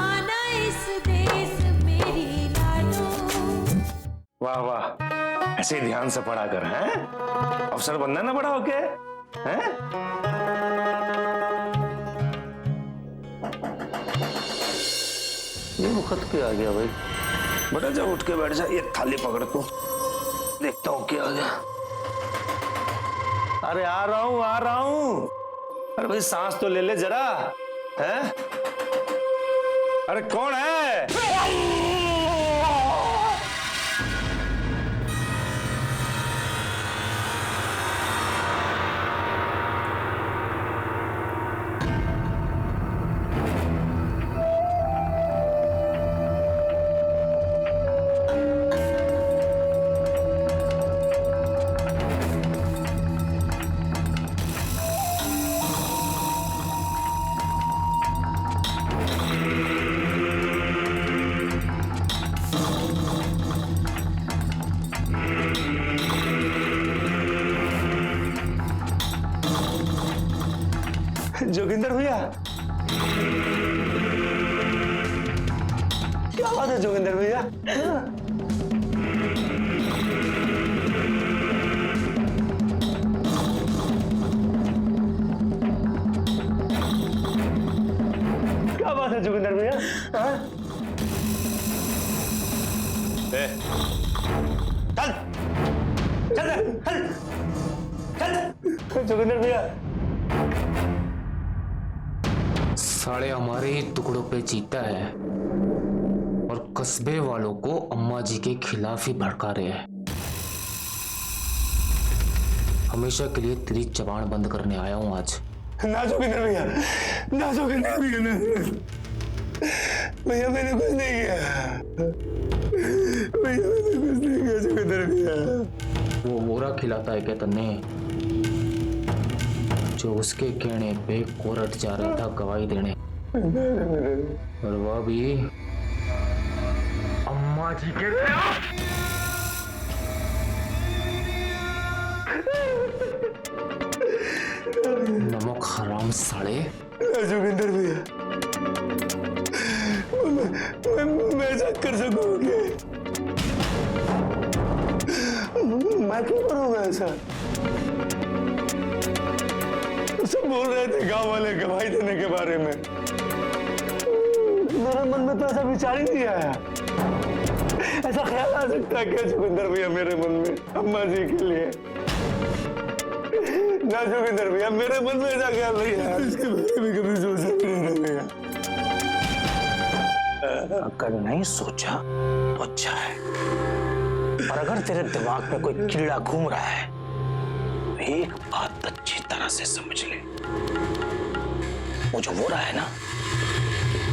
आना इस देश मेरी लाडो। वाह वाह, ऐसे ही ध्यान से पढ़ा कर, हैं? अफसर बनना ना बड़ा होके, हैं? ये वक्त क्या आ गया भाई? बेटा जा उठ के बैठ जा, ये थाली पकड़ तू, देखता हूँ क्या आ गया। अरे आ रहा हूँ आ रहा हूँ। अरे भाई सांस तो ले ले जरा, हैं? अरे कौन है? जोगिंदर भैया, क्या बात है जोगिंदर भैया? क्या बात है जोगिंदर भैया? चल चल चल चल जोगिंदर भैया। साले हमारे ही टुकड़ों पे जीता है और कस्बे वालों को अम्मा जी के खिलाफ ही भड़का रहे हैं। हमेशा के लिए तेरी जबान बंद करने आया हूं आज। ना जोगिंदर भैया, ना जोगिंदर भैया, भैया मैंने कुछ नहीं किया, भैया मैंने कुछ नहीं किया जोगिंदर भैया। वो मोरा खिलाता है क्या तन्ने? जो उसके कहने पे कोर्ट जा रहा था गवाही देने, और वह भी अम्मा जी के खिलाफ। नमक हराम साले। जोगिंदर भैया, मैं ऐसा कर सकूंगी? मैं क्यों करूंगा ऐसा? सब बोल रहे थे गांव वाले गवाही देने के बारे में, मेरे मन में तो ऐसा विचार ही नहीं आया। ऐसा ख्याल आ सकता है क्या जोगिंदर भैया मेरे मन में अम्मा जी के लिए? ना जोगिंदर भैया, मेरे मन में ऐसा ख्याल नहीं आया, इसके बारे में कभी सोचा नहीं भैया। अगर नहीं सोचा तो अच्छा है, और अगर तेरे दिमाग में कोई कीड़ा घूम रहा है तो एक बात अच्छी तरह से समझ ले, वो जो हो रहा है ना,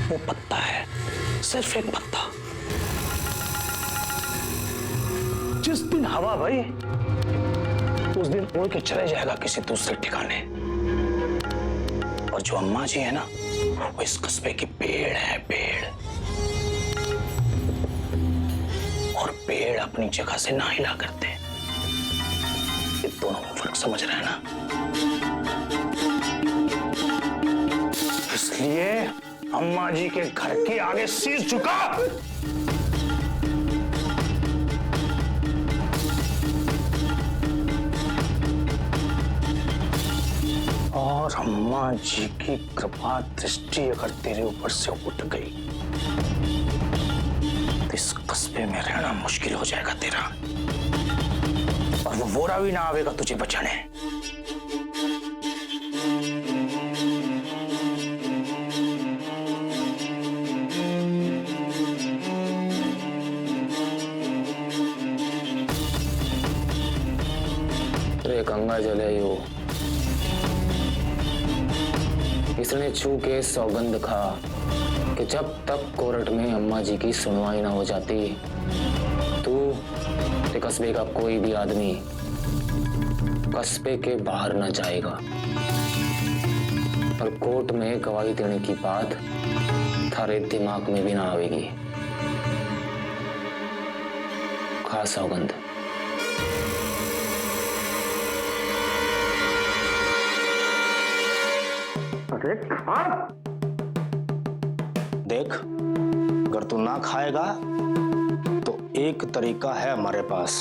वो पत्ता है, सिर्फ एक पत्ता। जिस दिन हवा भाई, उस दिन उड़ के चले जाएगा किसी दूसरे ठिकाने। और जो अम्मा जी है ना, वो इस कस्बे की पेड़ है, पेड़। और पेड़ अपनी जगह से ना हिला करते। ये दोनों में फर्क समझ रहे हैं ना? इसलिए अम्मा जी के घर के आगे शीश झुका। और अम्मा जी की कृपा दृष्टि अगर तेरे ऊपर से उठ गई तो इस कस्बे में रहना मुश्किल हो जाएगा तेरा, और वो वोरा भी ना आवेगा तुझे बचाने। रे गंगा जले यो, इसने छू के सौगंध खा कि जब तक कोर्ट में अम्मा जी की सुनवाई ना हो जाती, तू ते कस्बे का कोई भी आदमी कस्बे के बाहर न जाएगा। और कोर्ट में गवाही देने की बात थारे दिमाग में भी ना आवेगी। खा सौगंध। देख, अगर तू ना खाएगा तो एक तरीका है हमारे पास।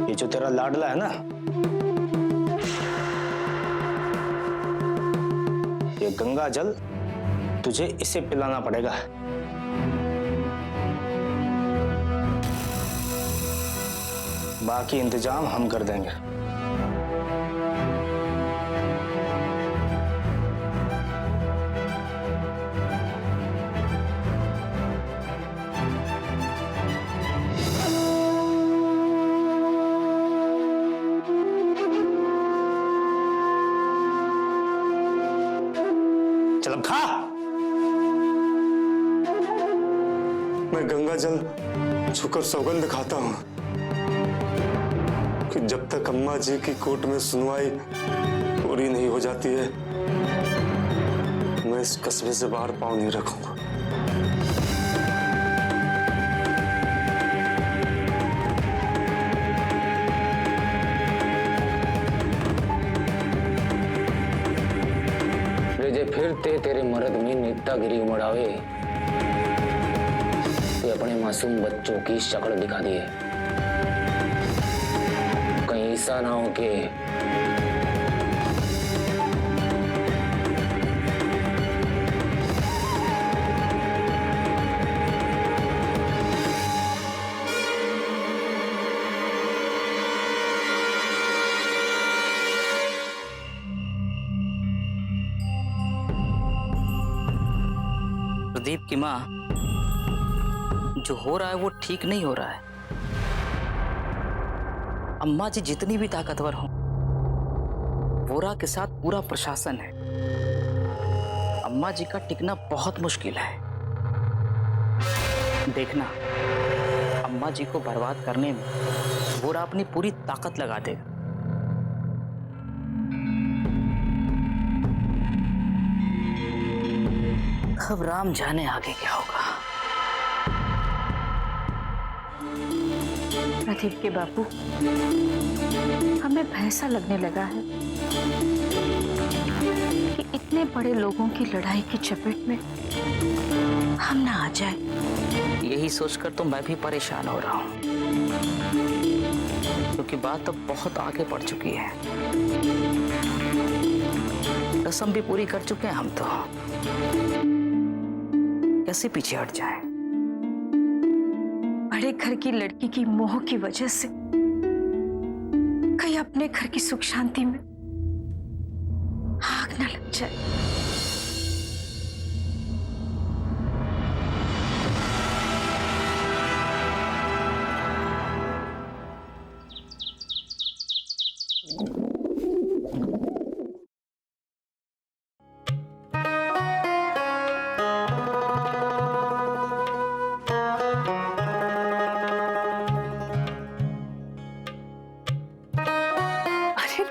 ये जो तेरा लाडला है ना, ये गंगा जल तुझे इसे पिलाना पड़ेगा। बाकी इंतजाम हम कर देंगे। चल अब खा। मैं गंगा जल छूकर सौगंध खाता हूं कि जब तक अम्मा जी की कोर्ट में सुनवाई पूरी नहीं हो जाती है, मैं इस कस्बे से बाहर पांव नहीं रखूंगा। जे फिर तेरे मर्द में नेतागिरी उमड़ावे तो अपने मासूम बच्चों की शक्ल दिखा दिए। कहीं ऐसा ना हो कि प्रदीप की माँ, जो हो रहा है वो ठीक नहीं हो रहा है। अम्मा जी जितनी भी ताकतवर हो, वोरा के साथ पूरा प्रशासन है। अम्मा जी का टिकना बहुत मुश्किल है। देखना, अम्मा जी को बर्बाद करने में वोरा अपनी पूरी ताकत लगा देगा। अब राम जाने आगे क्या होगा। प्रदीप के बापू, हमें भैंसा लगने लगा है कि इतने बड़े लोगों की लड़ाई की चपेट में हम ना आ जाए। यही सोचकर तो मैं भी परेशान हो रहा हूँ, क्योंकि बात अब बहुत आगे बढ़ चुकी है। रस्म भी पूरी कर चुके हैं हम तो, कैसे पीछे हट जाए। बड़े घर की लड़की की मोह की वजह से कहीं अपने घर की सुख शांति में आग न लग जाए।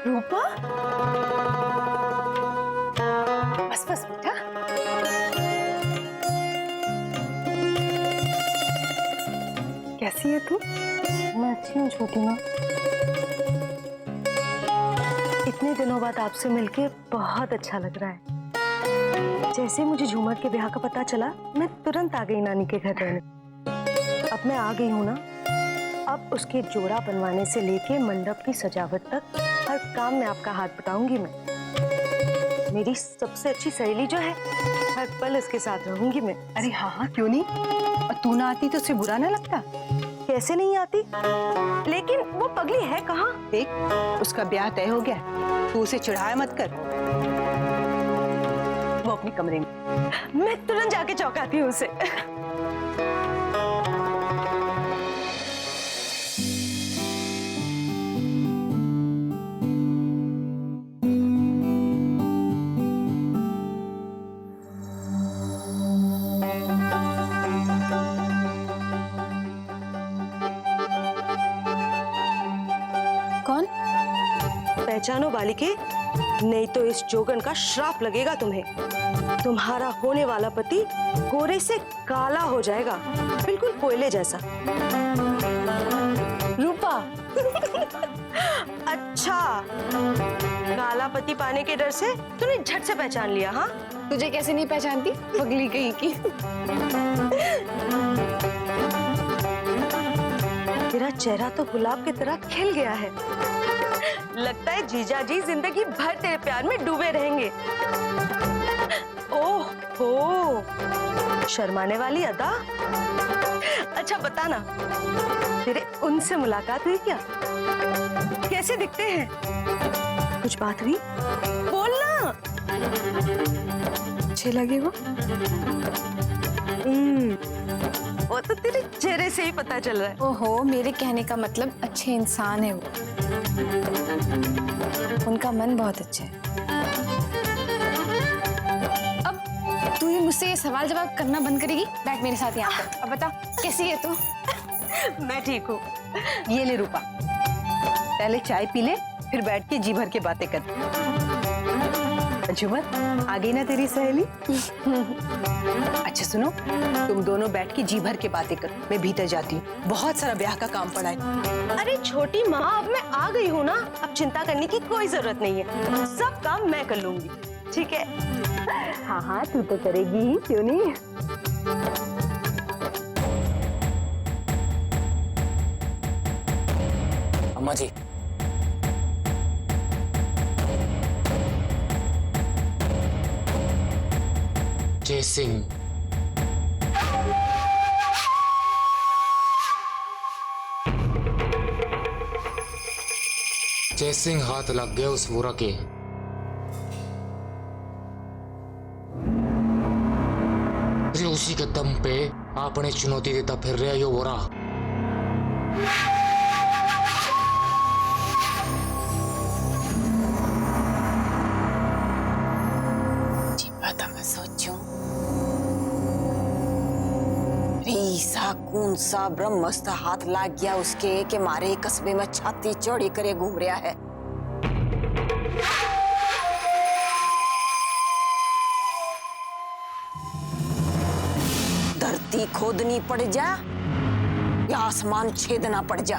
रूपा, बस बस बेटा। कैसी है तू? मैं अच्छी हूँ छोटी माँ। इतने दिनों बाद आपसे मिलके बहुत अच्छा लग रहा है। जैसे मुझे झूमर के ब्याह का पता चला, मैं तुरंत आ गई नानी के घर रहने। अब मैं आ गई हूँ ना, अब उसके जोड़ा बनवाने से लेके मंडप की सजावट तक हर काम में आपका हाथ बटाऊंगी मैं। मेरी सबसे अच्छी सहेली जो है, हर पल उसके साथ रहूंगी मैं। अरे हाँ हाँ, क्यों नहीं। और तू ना आती तो उसे बुरा ना लगता? कैसे नहीं आती, लेकिन वो पगली है कहाँ? देख, उसका ब्याह तय हो गया, तू उसे चिढ़ाया मत कर। वो अपने कमरे में। मैं तुरंत जाके चौंकाती हूँ उसे। कौन? पहचानो बालिके, नहीं तो इस जोगन का श्राप लगेगा तुम्हें। तुम्हारा होने वाला पति गोरे से काला हो जाएगा, बिल्कुल कोयले जैसा। रूपा, अच्छा, काला पति पाने के डर से तूने झट से पहचान लिया? हाँ, तुझे कैसे नहीं पहचानती, पगली कहीं की। तेरा चेहरा तो गुलाब की तरह खिल गया है। लगता है जीजा जी जिंदगी भर तेरे प्यार में डूबे रहेंगे। ओह हो, शर्माने वाली अदा। अच्छा बता ना, तेरे उनसे मुलाकात हुई क्या? कैसे दिखते हैं? कुछ बात हुई? बोलना। अच्छे लगे वो तो तेरे चेहरे से ही पता चल रहा है। ओहो, मेरे कहने का मतलब अच्छे इंसान है वो। उनका मन बहुत अच्छा है। अब तू ही मुझसे ये सवाल जवाब करना बंद करेगी? बैठ मेरे साथ यहाँ पर। अब बता, कैसी है तू? मैं ठीक हूँ। ये ले रूपा, पहले चाय पी ले, फिर बैठ के जी भर के बातें कर। झूमर, आ गई ना तेरी सहेली? अच्छा सुनो, तुम दोनों बैठ के जी भर के बातें कर, मैं भीतर जाती हूँ, बहुत सारा ब्याह का काम पड़ा है। अरे छोटी माँ, अब मैं आ गई हूँ ना, अब चिंता करने की कोई जरूरत नहीं है, सब काम मैं कर लूंगी, ठीक है? हाँ हाँ, तू तो करेगी ही, क्यों नहीं? अम्मा जी, जय सिंह। जय सिंह हाथ लग गया उस वोरा के। फिर उसी के दम पे आपने चुनौती देता फिर रहा यो वोरा। ऐसा कौन सा ब्रह्मस्त्र हाथ लाग गया उसके के मारे कस्बे में छाती चौड़ी करे घूम रहा है। धरती खोदनी पड़ जा या आसमान छेदना पड़ जा,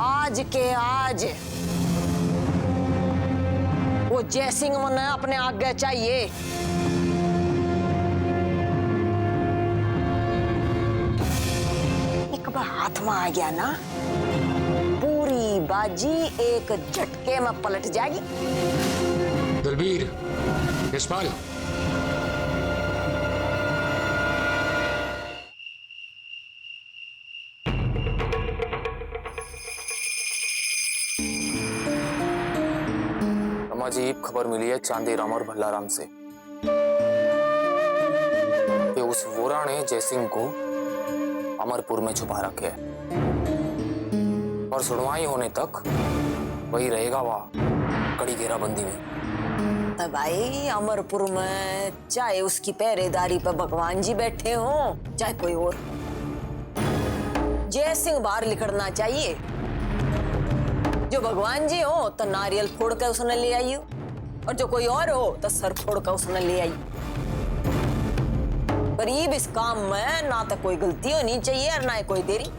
आज के आज वो जयसिंह मने अपने आगे चाहिए। हाथ में आ गया ना, पूरी बाजी एक झटके में पलट जाएगी। दलबीर, यशपाल, अम्मा जी, खबर मिली है चांदीराम और भल्लाराम से कि उस वोरा ने जयसिंह को अमरपुर में छुपा रखे है और सुनवाई होने तक वही रहेगा वहां कड़ी घेराबंदी में। तब भाई अमरपुर में चाहे उसकी पहरेदारी पर भगवान जी बैठे हो चाहे कोई और, जयसिंह बाहर निकलना चाहिए। जो भगवान जी हो तो नारियल फोड़ कर उसने ले आई हो, और जो कोई और हो तो सर फोड़ कर उसने ले आई। गरीब इस काम में ना तो कोई गलती होनी चाहिए और ना ही कोई देरी।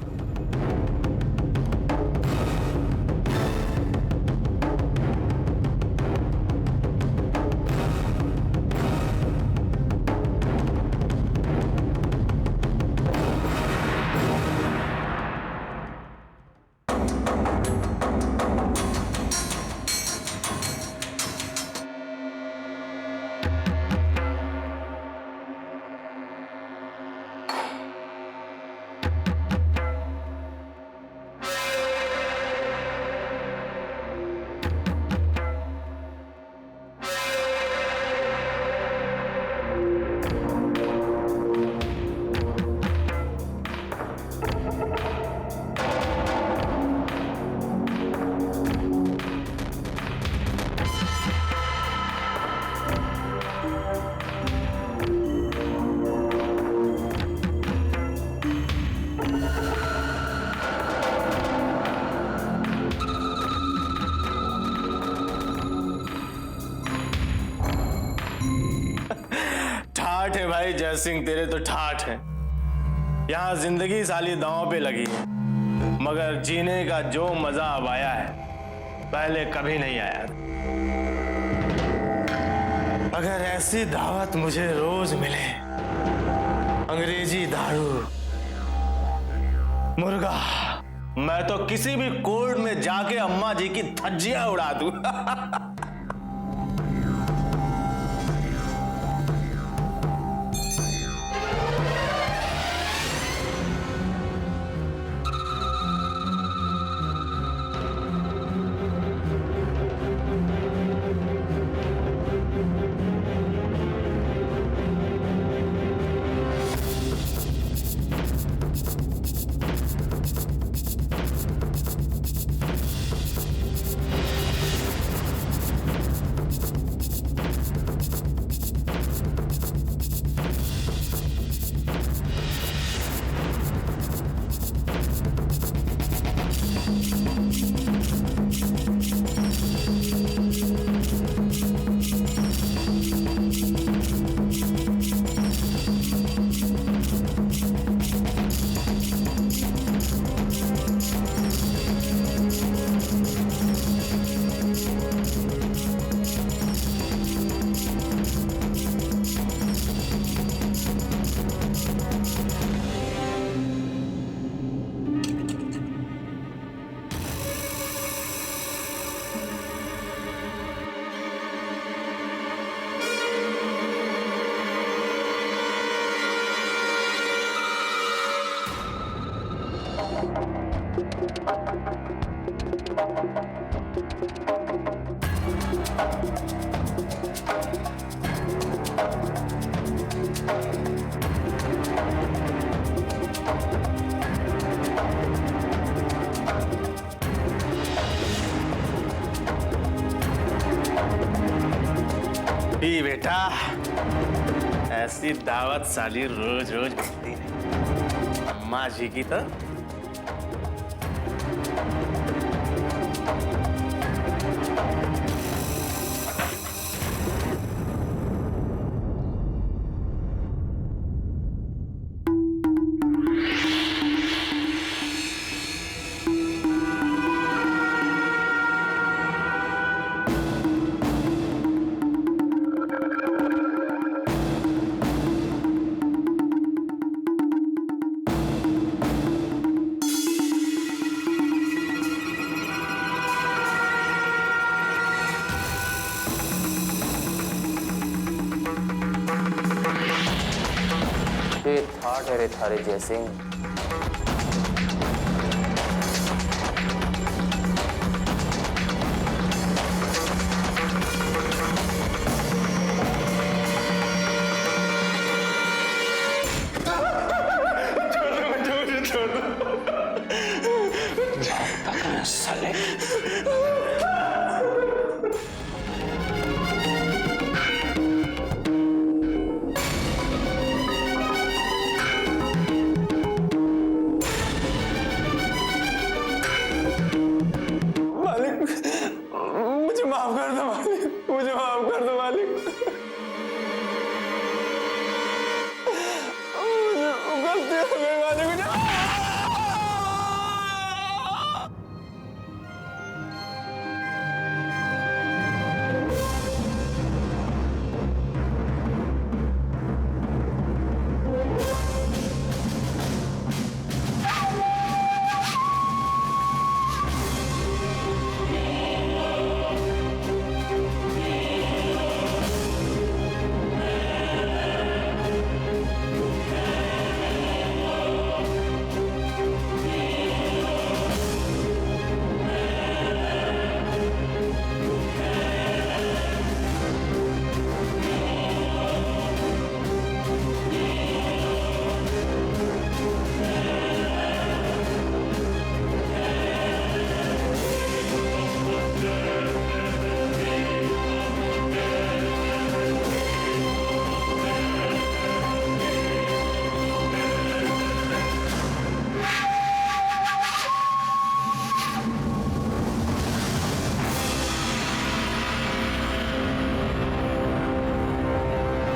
ठाठ है भाई जयसिंह, तेरे तो ठाठ है। यहाँ जिंदगी साली दांव पे लगी है, मगर जीने का जो मजा अब आया है पहले कभी नहीं आया। अगर ऐसी दावत मुझे रोज मिले, अंग्रेजी दारू, मुर्गा, मैं तो किसी भी कोर्ट में जाके अम्मा जी की धज्जियां उड़ा दूं। बेटा, ऐसी दावत साली रोज रोज मिलती नहीं। अम्मा जी की तो था तेरे थारे जयसिंह। साले मुझे माफ कर दो मालिक, मुझे माफ कर दो मालिक।